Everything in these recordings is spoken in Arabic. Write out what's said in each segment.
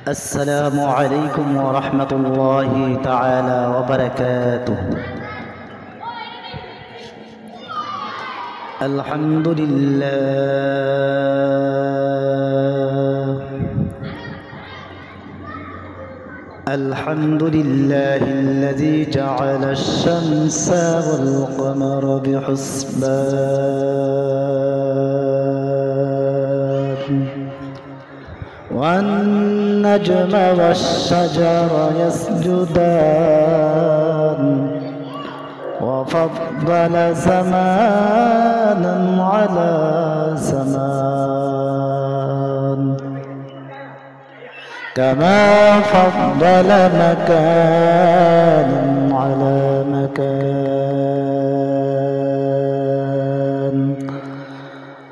السلام عليكم ورحمة الله تعالى وبركاته. الحمد لله الذي جعل الشمس والقمر بحسبان والنجم والشجر يسجدان وفضل زمانا على زمان كما فضل مكانا على مكان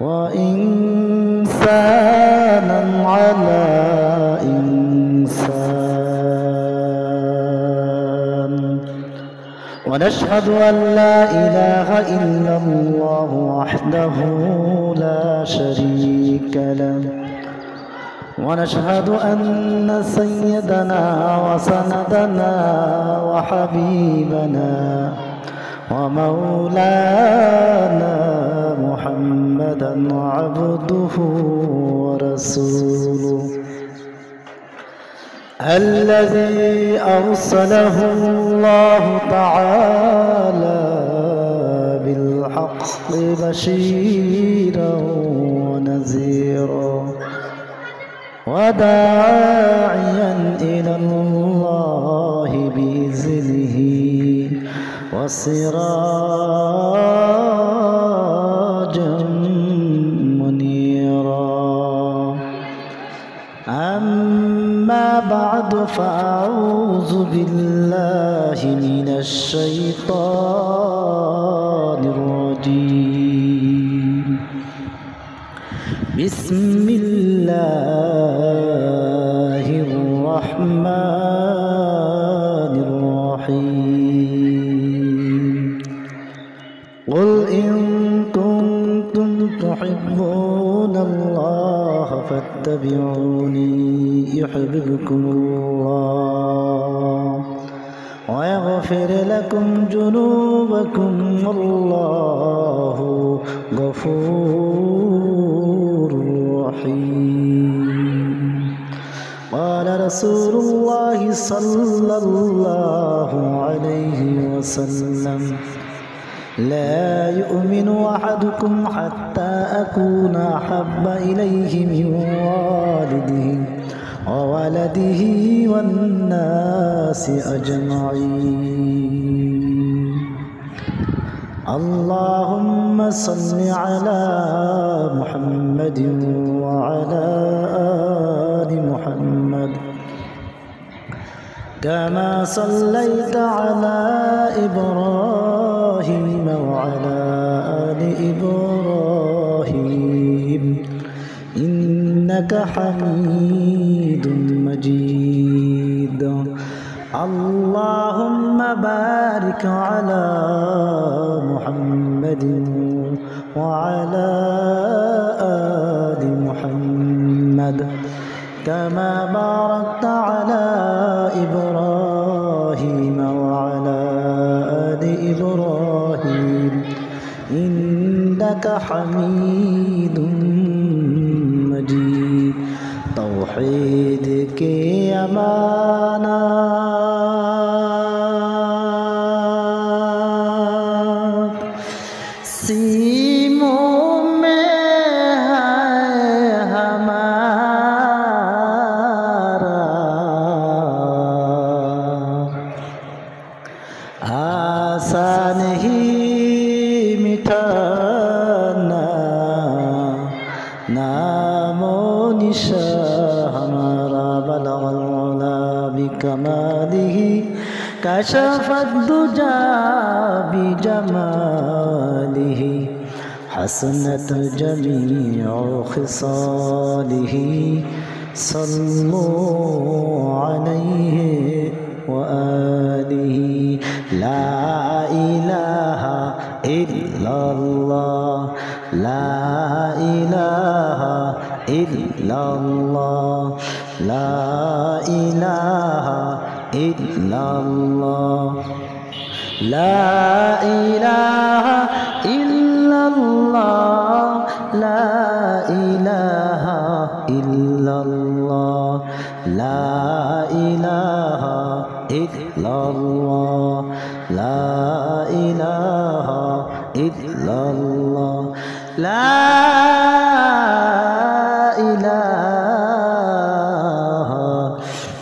وإنسانا على إنسان ونشهد أن لا إله إلا الله وحده لا شريك له ونشهد أن سيدنا وسندنا وحبيبنا ومولانا محمدا عبده ورسوله الذي أرسله الله تعالى بالحق بشيرا ونذيرا وداعيا إلى الله بإذنه وسراجا منيرا. أما بعد فأعوذ بالله من الشيطان الرجيم. بسم الله الرحمن الرحيم. قل إن كنتم تحبون الله فاتبعوني يحببكم الله ويغفر لكم ذنوبكم والله غفور رحيم. قال رسول الله صلى الله عليه وسلم لا يؤمن أحدكم حتى أكون أحب إليه من والده وولده والناس أجمعين. اللهم صل على محمد وعلى آل محمد كما صليت على إبراهيم وعلى آل إبراهيم إنك حميد مجيد. اللهم بارك على محمد وعلى آل محمد كما باركت على إبراهيم وعلى آل إبراهيم إنك حميد مجيد. توحيدك يا مانا आसान ही मिटाना नामो निशा हमारा बलगल उला बिकमालिही कशफत दुजा बिजमालिही हसनत जमीउ खिसालिही सल्लु अलैहि व आलिही। ला इलाहा इल्लल्लाह ला इलाहा इल्लल्लाह لا إله إلا الله لا إله إلا الله لا إله إلا الله لا إله إلا الله لا إله إلا الله لا إله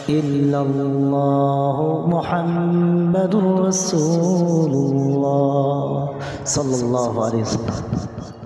إلا الله محمد رسول الله صلى الله عليه وسلم